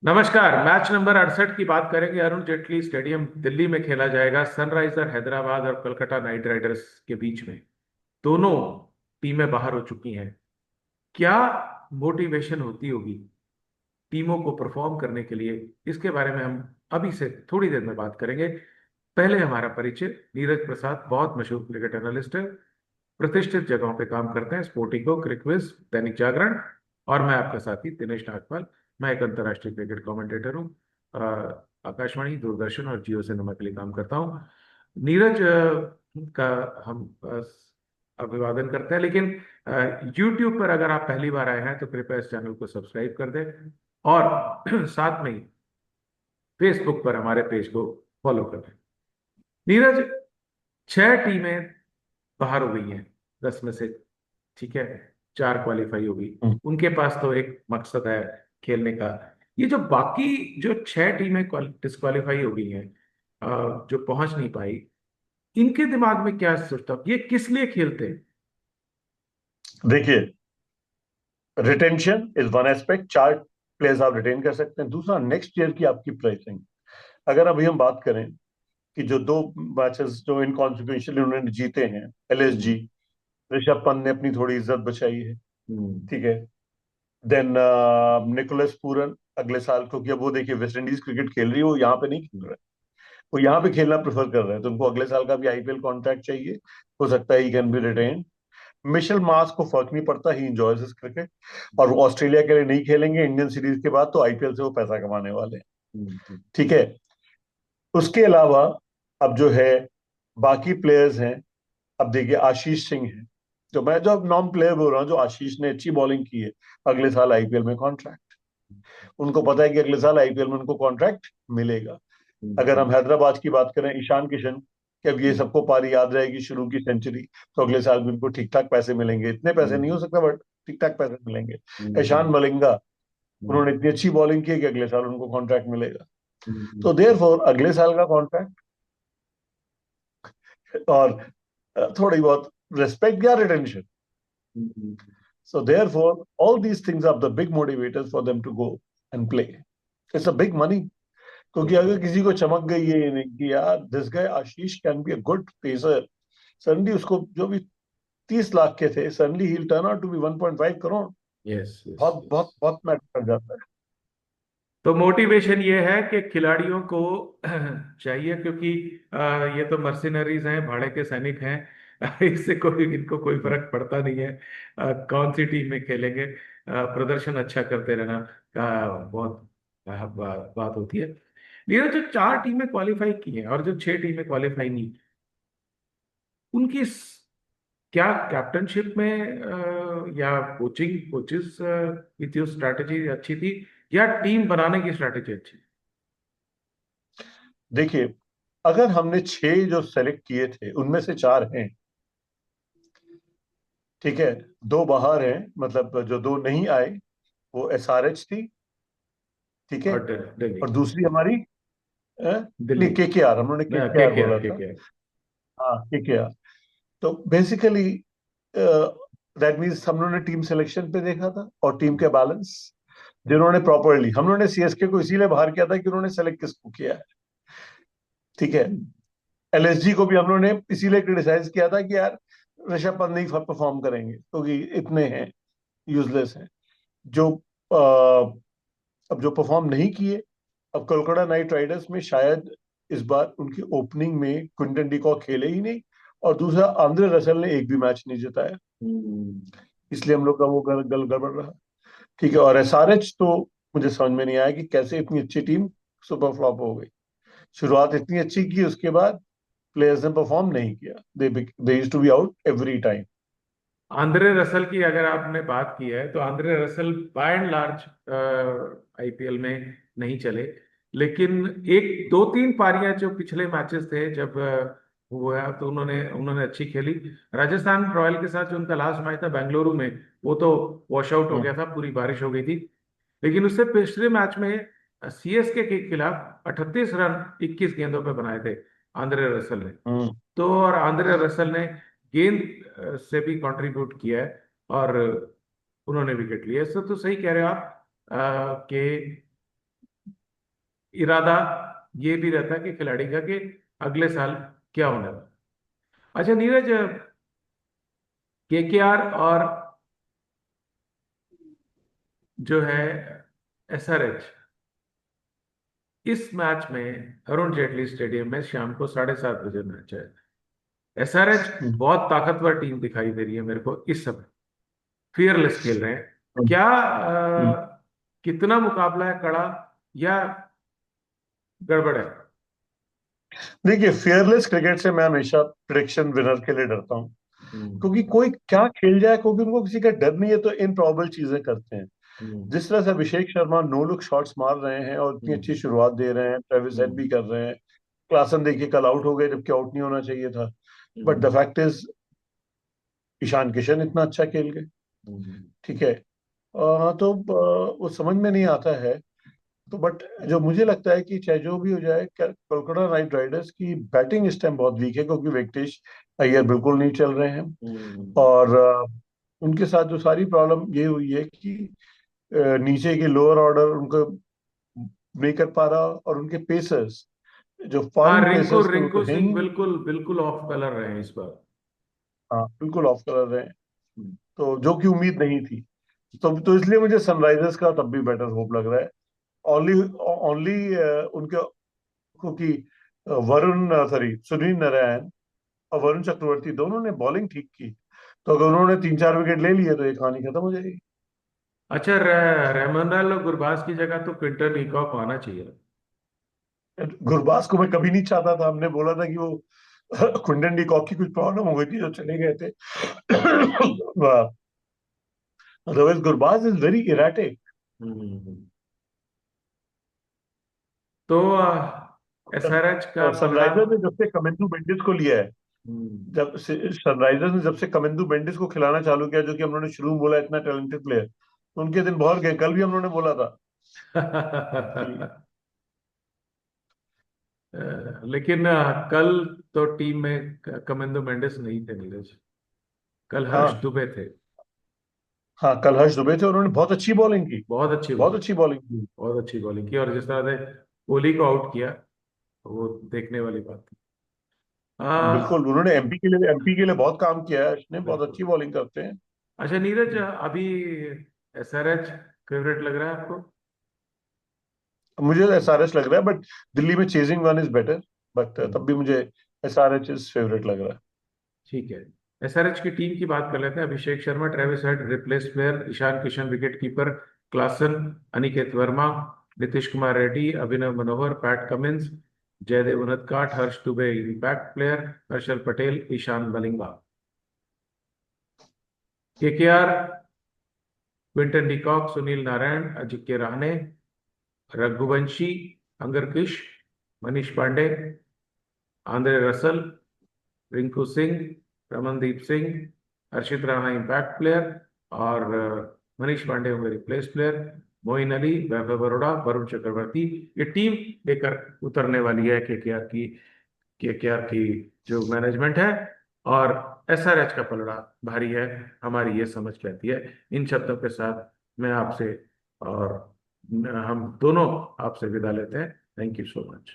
नमस्कार। Match number 68 की बात करेंगे। अरुण जेटली स्टेडियम दिल्ली में खेला जाएगा सनराइजर हैदराबाद और कोलकाता नाइट राइडर्स के बीच में। दोनों टीमें बाहर हो चुकी हैं। क्या मोटिवेशन होती होगी टीमों को परफॉर्म करने के लिए, इसके बारे में हम अभी से थोड़ी देर में बात करेंगे। पहले हमारा परिचय। नीरज प्रसाद बहुत मशहूर क्रिकेट एनालिस्ट है, प्रतिष्ठित जगहों पे काम करते हैं, स्पोर्टिंगो, क्रिकविज, दैनिक जागरण। और मैं आपका साथी दिनेश नागपाल। मैं एक अंतर्राष्ट्रीय क्रिकेट कमेंटेटर हूँ। आकाशवाणी, दूरदर्शन और जियो सिनेमा के लिए काम करता हूँ। नीरज का हम अभिवादन करते हैं, लेकिन यूट्यूब पर अगर आप पहली बार आए हैं तो कृपया इस चैनल को सब्सक्राइब कर दें और साथ में ही फेसबुक पर हमारे पेज को फॉलो कर दें। नीरज, 6 टीमें बाहर हो गई हैं 10 में से, ठीक है। 4 क्वालिफाई होगी। हम्म। उनके पास तो एक मकसद है खेलने का। ये जो बाकी जो 6 टीमें डिस्क्वालीफाई हो गई हैं, जो पहुंच नहीं पाई, इनके दिमाग में क्या सोचता, ये किस लिए खेलते हैं? देखिए, रिटेंशन इज वन एस्पेक्ट। चार प्लेयर्स आप रिटेन कर सकते हैं। दूसरा, नेक्स्ट ईयर की आपकी प्राइसिंग। अगर अभी हम बात करें कि जो दो मैचेस जो इनकॉन्सिक्वेंशियल उन्होंने जीते हैं, एलएसजी, हम्म। ऋषभ पंत ने अपनी थोड़ी इज्जत बचाई है। हम्म। ठीक है। देन निकोलस पूरन अगले साल, क्योंकि अब वो देखिए वेस्ट इंडीज क्रिकेट खेल रही है, वो यहाँ पे नहीं खेल रहा है। वो यहाँ पे खेलना प्रेफर कर रहे हैं, तो उनको अगले साल का भी आईपीएल कॉन्ट्रैक्ट चाहिए। हो सकता है he can be retain. Mitchell Marsh को फर्क नहीं पड़ता, ही एंजॉयज हिज क्रिकेट। और वो ऑस्ट्रेलिया के लिए नहीं खेलेंगे इंडियन सीरीज के बाद, तो आईपीएल से वो पैसा कमाने वाले हैं। हम्म। ठीक है। उसके अलावा अब जो है बाकी प्लेयर्स हैं। अब देखिए आशीष सिंह है, जो अब नॉन प्लेयर बोल रहा हूँ, जो आशीष ने अच्छी बॉलिंग की है। अगले साल आईपीएल में कॉन्ट्रैक्ट, उनको पता है कि अगले साल आईपीएल में उनको कॉन्ट्रैक्ट मिलेगा। अगर हम्म। हम हैदराबाद की बात करें, ईशान किशन, कि अब ये हम्म। सबको पारी याद रहेगी शुरू की सेंचुरी, तो अगले साल भी उनको ठीक ठाक पैसे मिलेंगे। इतने पैसे नहीं हो हम्म। सकते, बट ठीक ठाक पैसे मिलेंगे। ईशान हम्म। मलिंगा, हम्म। उन्होंने इतनी अच्छी बॉलिंग की है कि अगले साल उनको कॉन्ट्रैक्ट मिलेगा। हम्म। तो देयर फॉर अगले साल का कॉन्ट्रैक्ट और थोड़ी बहुत रिस्पेक्ट या retention. Hmm. So therefore all these things are the big motivators for them to go and play. It's a big money. क्योंकि अगर किसी को चमक गई है ये नहीं कि यार this guy Ashish can be a good pacer, suddenly उसको जो भी 30 लाख के थे, सडनली ही turn out to be 1.5 crore. Yes, yes, बहुत यस। बहुत बहुत मैटर कर जाता है। तो मोटिवेशन ये है कि खिलाड़ियों को चाहिए, क्योंकि ये तो मर्सिनरीज हैं, भाड़े के सैनिक हैं। इससे कोई, इनको कोई फर्क पड़ता नहीं है कौन सी टीम में खेलेंगे। प्रदर्शन अच्छा करते रहना का बहुत बात होती है। ये जो 4 टीमें क्वालिफाई की हैं और जो 6 टीमें क्वालिफाई नहीं, उनकी क्या कैप्टनशिप में या कोचेस की जो स्ट्रैटेजी अच्छी थी, या टीम बनाने की स्ट्रैटेजी अच्छी? देखिए, अगर हमने 6 जो सेलेक्ट किए थे उनमें से 4 हैं। ठीक है। 2 बाहर हैं, मतलब जो 2 नहीं आए, वो एसआरएच थी। ठीक है। और दिल्ली। और दूसरी हमारी दिल्ली। नहीं, केकेआर, हम लोगों ने केकेआर के बोला के था। के हाँ, केकेआर। तो बेसिकली दैट मीन्स हम लोगों ने टीम सिलेक्शन पे देखा था और टीम के बैलेंस, जिन्होंने प्रॉपरली, हम लोगों ने सीएसके को इसीलिए बाहर किया था कि उन्होंने सेलेक्ट किसको किया है। ठीक है। एलएसजी को भी हम लोगों ने इसीलिए क्रिटिसाइज किया था कि यार ऋषभ पंत नहीं परफॉर्म करेंगे क्योंकि इतने हैं, यूजलेस हैं। जो अब जो परफॉर्म नहीं किए, अब कोलकाता नाइट राइडर्स में शायद इस बार उनकी ओपनिंग में क्विंटन डिकॉक खेले ही नहीं, और दूसरा आंद्रे रसल ने एक भी मैच नहीं जिताया, इसलिए हम लोग का वो गड़बड़ रहा। ठीक है। और एसआरएच तो मुझे समझ में नहीं आया कि कैसे इतनी अच्छी टीम सुपर फ्लॉप हो गई। शुरुआत इतनी अच्छी की, उसके बाद प्लेयर्स ने परफॉर्म नहीं किया। They used to be out every time. Andre Russell की अगर आपने बात की है, तो Andre Russell by and large IPL में नहीं चले। लेकिन एक दो तीन पारियां जो पिछले मैचेस थे जब हुआ, तो उन्होंने उन्होंने अच्छी खेली। राजस्थान रॉयल के साथ जो उनका लास्ट मैच था बेंगलुरु में, वो तो वॉश आउट हो गया था, पूरी बारिश हो गई थी। लेकिन उससे पिछले मैच में सीएसके के खिलाफ 38 रन 21 गेंदों पे बनाए थे आंद्रे रसल ने। हम्म। तो और आंद्रे रसल ने गेंद से भी कंट्रीब्यूट किया है, और उन्होंने विकेट लिए। ऐसा तो सही कह रहे हो आप कि इरादा ये भी रहता है कि खिलाड़ी का कि अगले साल क्या होने वाला। अच्छा नीरज, केकेआर और जो है एसआरएच, इस मैच में अरुण जेटली स्टेडियम में शाम को 7:30 बजे मैच है। एसआरएच हम्म, बहुत ताकतवर टीम दिखाई दे रही है मेरे को इस समय, फियरलेस खेल रहे हैं। हम्म, क्या हम्म। कितना मुकाबला है कड़ा, या गड़बड़ है? देखिए, फेयरलेस क्रिकेट से मैं हमेशा प्रिडिक्शन विनर के लिए डरता हूँ, हम्म। क्योंकि कोई क्या खेल जाए, क्योंकि उनको किसी का डर नहीं है, तो इम्प्रॉबेबल चीजें करते हैं। हम्म। जिस तरह से Abhishek Sharma no look shots मार रहे हैं और इतनी अच्छी हम्म। शुरुआत दे रहे हैं, ट्रेविस हेड भी हम्म। कर रहे हैं। क्लासन देखिए कल आउट हो गए जबकि आउट नहीं होना चाहिए था। But the hmm. Fact is, Ishan Kishan इतना अच्छा खेल गए। हम्म। ठीक है। तो वो समझ में नहीं आता है। तो बट जो मुझे लगता है कि चाहे जो भी हो जाए, कोलकाता नाइट राइडर्स की बैटिंग इस टाइम बहुत वीक है, क्योंकि वेंकटेश अय्यर बिल्कुल नहीं चल रहे हैं। हम्म। और उनके साथ जो सारी प्रॉब्लम ये हुई है कि नीचे के लोअर ऑर्डर उनको नहीं कर पा रहा, और उनके पेसर्स जो हाँ, फॉरेन रिंकू पेसर्स थे वो तो रिंकू है सिंह ही नहीं। बिल्कुल बिल्कुल ऑफ कलर रहे हैं इस बार। हाँ, बिल्कुल ऑफ कर रहे हैं। हम्म। तो जो कि उम्मीद नहीं थी। तो इसलिए मुझे सनराइजर्स का तब भी बेटर होप लग रहा है। ओनली ओनली उनके, क्योंकि वरुण, सॉरी, सुनील नारायण और वरुण चक्रवर्ती दोनों ने बॉलिंग ठीक की। तो अगर उन्होंने 3-4 विकेट ले लिए तो ये कहानी खत्म हो जाएगी। अच्छा, रेमोनल और गुरबाज की जगह तो क्विंटन हीकॉक आना चाहिए। गुरबाज को मैं कभी नहीं चाहता था, हमने बोला था कि वो कुंडन डी कॉक की कुछ प्रॉब्लम हो गई थी जो चले गए थे। Otherwise Gurbaz is very erratic. Hmm. तो एसआरएच का और पलड़ा। सनराइजर ने जब से कमेंदू मेंडिस को लिया है, हम्म। जब से सनराइजर्स ने जब से कमेंदू मेंडिस को खिलाना चालू किया, जो कि हम लोगों ने शुरू में बोला इतना टैलेंटेड प्लेयर, तो उनके दिन बहुत गए। कल भी हम लोगों ने बोला था कि लेकिन कल तो टीम में कमेंदो मेंडिस नहीं थे नीरज, कल हर्ष हाँ, दुबे थे। हाँ, कल हर्ष दुबे थे, उन्होंने बहुत अच्छी बॉलिंग की। बहुत अच्छी बहुत बॉलिंग, अच्छी बॉलिंग की। बहुत अच्छी बॉलिंग की, और जिस तरह से कोहली को आउट किया, वो देखने वाली बात थी। बिल्कुल, हाँ, उन्होंने एमपी के लिए बहुत काम किया है, अर्श ने बहुत बिल्कुल। अच्छी बॉलिंग करते हैं। अच्छा नीरज, अभी एसआरएच फेवरेट लग रहा है आपको? मुझे एसआरएच लग रहा है, बट दिल्ली में chasing one is better. But तब हम्म। भी मुझे एसआरएच इज फेवरेट लग रहा है। ठीक है। एसआरएच की टीम की बात कर लेते हैं। Abhishek Sharma, Travis Head replace player, Ishan Kishan wicket keeper, Klaasen, Aniket Varma, Nitish Kumar Reddy, Abhinav Manohar, Pat Cummins, Jaydev Unadkat, Harsh Dubey impact player, Harshal Patel, Eshan Malinga. KKR, Quinton de Kock, Sunil Narine, Ajinkya Rahane, Raghuvanshi, Angkrish, Manish Pandey, Andre Russell, Rinku Singh, Ramandeep Singh, Harshit Rana impact player, और मनीष पांडे होंगे रिप्लेस प्लेयर, मोइन अली, वैभव अरोड़ा, वरुण चक्रवर्ती। ये टीम लेकर उतरने वाली है केकेआर की जो मैनेजमेंट है। और एसआरएच का पलड़ा भारी है, हमारी ये समझ कहती है। इन शब्दों के साथ मैं आपसे और हम दोनों आपसे विदा लेते हैं। Thank you so much.